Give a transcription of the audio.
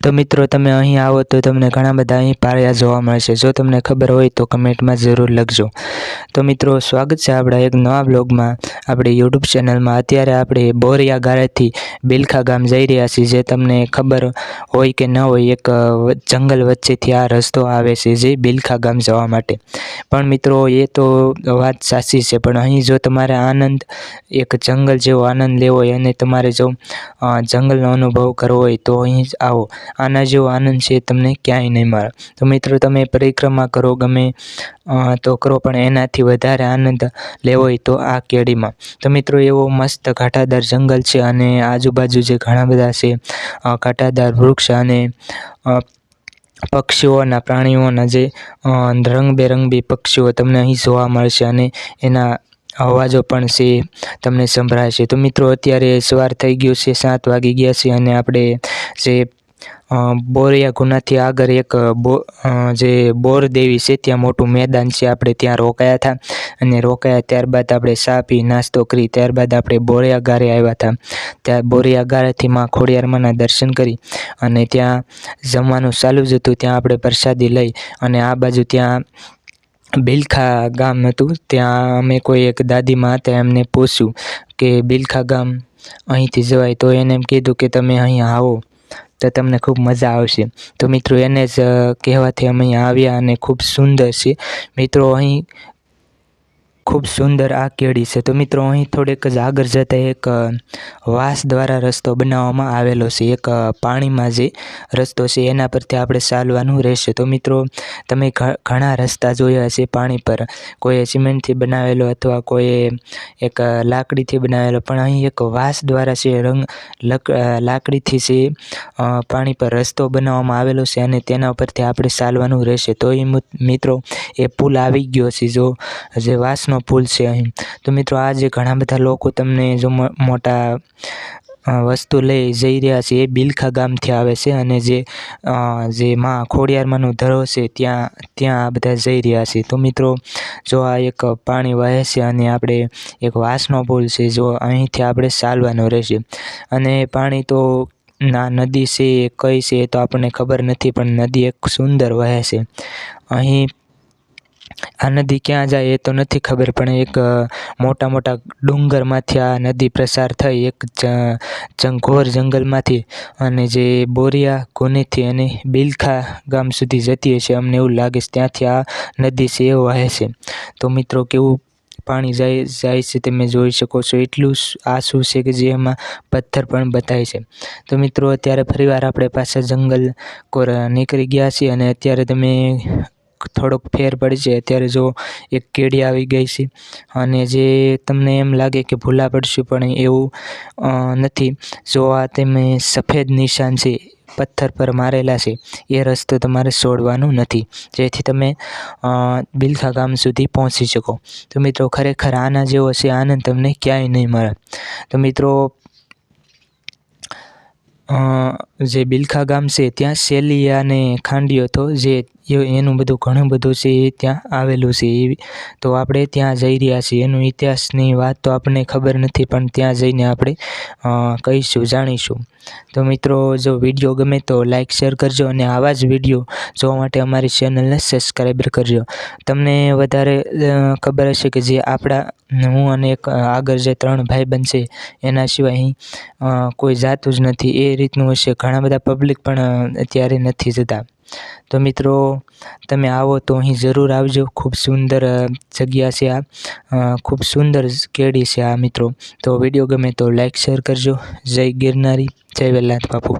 तो मित्रों तमे અહીં આવો તો તમને ઘણા બધા અહીં પાળિયા જોવા મળશે। જો તમને ખબર હોય તો કમેન્ટમાં જરૂર લખજો। તો મિત્રો સ્વાગત છે આપણા એક નવા બ્લોગમાં આપણી YouTube ચેનલમાં। અત્યારે આપણે બોરિયા ગાળેથી બિલખા ગામ જઈ રહ્યા છીએ। જે તમને ખબર હોય કે ન હોય, એક જંગલ વચ્ચેથી આ રસ્તો આવે છે જે બિલખા ગામ જવા માટે। પણ મિત્રો એ તો વાત સાચી છે, પણ અહીં જો તમારે આનંદ, એક જંગલ જેવો આનંદ લેવો હોય અને તમારે જો જંગલનો અનુભવ કરવો હોય તો અહીં જ આવો। આના જેવો આનંદ છે તમને ક્યાંય નહીં મળે। તો મિત્રો તમે પરિક્રમા કરો ગમે તો કરો, પણ એનાથી વધારે આનંદ લેવો હોય તો આ કેડીમાં। તો મિત્રો એવો મસ્ત ઘાટાદાર જંગલ છે અને આજુબાજુ જે ઘણા બધા છે ઘાટાદાર વૃક્ષ અને પક્ષીઓના, પ્રાણીઓના જે રંગબેરંગી પક્ષીઓ તમને અહીં જોવા મળશે અને એના અવાજો પણ છે તમને સંભળાય છે। તો મિત્રો અત્યારે સવાર થઈ ગયું છે, 7 વાગી ગયા છે અને આપણે જે બોરિયા ગુનાથી આગળ એક જે બોરદેવી છે ત્યાં મોટું મેદાન છે, આપણે ત્યાં રોકાયા હતા। અને રોકાયા ત્યારબાદ આપણે ચા પી નાસ્તો કરી, ત્યારબાદ આપણે બોરિયા ગારે આવ્યા હતા। ત્યાં બોરિયા ગારેથી માં ખોડિયારમાંના દર્શન કરી અને ત્યાં જમવાનું ચાલુ જ હતું। ત્યાં આપણે પ્રસાદી લઈ અને આ બાજુ ત્યાં બિલખા ગામ હતું, ત્યાં અમે કોઈ એક દાદીમાં હતા એમને પૂછ્યું કે બિલખા ગામ અહીંથી જવાય, તો એને એમ કીધું કે તમે અહીં આવો તો તમને ખૂબ મજા આવશે। તો મિત્રો એને જ કહેવાથી અમે અહીં આવ્યા અને ખૂબ સુંદર છે મિત્રો, અહીં ખૂબ સુંદર આ કેડી છે। તો મિત્રો અહીં થોડેક જ આગળ જતાં એક વાંસ દ્વારા રસ્તો બનાવવામાં આવેલો છે, એક પાણીમાં જે રસ્તો છે એના પરથી આપણે ચાલવાનું રહેશે। તો મિત્રો તમે ઘણા રસ્તા જોયા છે પાણી પર, કોઈ સિમેન્ટથી બનાવેલો અથવા કોઈ એક લાકડીથી બનાવેલો, પણ અહીં એક વાંસ દ્વારા છે લાકડીથી છે પાણી પર રસ્તો બનાવવામાં આવેલો છે અને તેના ઉપરથી આપણે ચાલવાનું રહેશે। તો એ મિત્રો એ પુલ આવી ગયો છે, જો જે વાંસનો પુલ છે અહીં। તો મિત્રો આજે ઘણા બધા લોકો તમને જો મોટા વસ્તુ લઈ જઈ રહ્યા છે એ બિલખા ગામથી આવે છે અને જે માં ખોડિયારમાંનો ધરો છે ત્યાં આ બધા જઈ રહ્યા છે। તો મિત્રો જો આ એક પાણી વહે છે અને આપણે એક વાંસનો પુલ છે, જો અહીંથી આપણે ચાલવાનું રહેશે। અને પાણી તો ના નદી છે કઈ છે એ તો આપણને ખબર નથી, પણ નદી એક સુંદર વહે છે અહીં। આ નદી ક્યાં જાય એ તો નથી ખબર, પણ એક મોટા મોટા ડુંગરમાંથી આ નદી પ્રસાર થઈ એક ઘોર જંગલમાંથી અને જે બોરિયા ગુનેથી અને બિલખા ગામ સુધી જતી હશે, અમને એવું લાગે છે ત્યાંથી આ નદી છે એ વહે છે। તો મિત્રો કેવું પાણી જાય છે તમે જોઈ શકો છો, એટલું આ શું છે કે જે એમાં પથ્થર પણ બતાય છે। તો મિત્રો અત્યારે ફરીવાર આપણે પાછા જંગલ કોર નીકળી ગયા છીએ અને અત્યારે તમે થોડોક ફેર પડશે। અત્યારે જો એક કેડી આવી ગઈ છે અને જે તમને એમ લાગે કે ભૂલા પડશું, પણ એવું નથી। જો આ તમે સફેદ નિશાન છે પથ્થર પર મારેલા છે એ રસ્તો તમારે છોડવાનું નથી, જેથી તમે બિલખા ગામ સુધી પહોંચી શકો। તો મિત્રો ખરેખર આના જેવો છે આનંદ તમને ક્યાંય નહીં મળે। તો મિત્રો જે બિલખા ગામ છે ત્યાં શેલિયા અને ખાંડિયો તો જે એનું બધું ઘણું બધું છે એ ત્યાં આવેલું છે, તો આપણે ત્યાં જઈ રહ્યા છીએ। એનું ઇતિહાસની વાત તો આપણને ખબર નથી, પણ ત્યાં જઈને આપણે કહીશું, જાણીશું। તો મિત્રો જો વિડીયો ગમે તો લાઈક શેર કરજો અને આવા જ વિડીયો જોવા માટે અમારી ચેનલને સબસ્ક્રાઈબર કરજો। તમને વધારે ખબર હશે કે જે હું અને એક આગળ જે 3 ભાઈબંધ છે એના સિવાય અહીં કોઈ જાતું જ નથી, એ રીતનું હશે। ઘણા બધા પબ્લિક પણ અત્યારે નથી જતા। તો મિત્રો તમે આવો તો અહીં જરૂર આવજો, ખૂબ સુંદર જગ્યા છે આ, ખૂબ સુંદર કેડી છે આ મિત્રો। તો વિડીયો ગમે તો લાઈક શેર કરજો। જય ગિરનારી, જય વેલાથ બાપુ।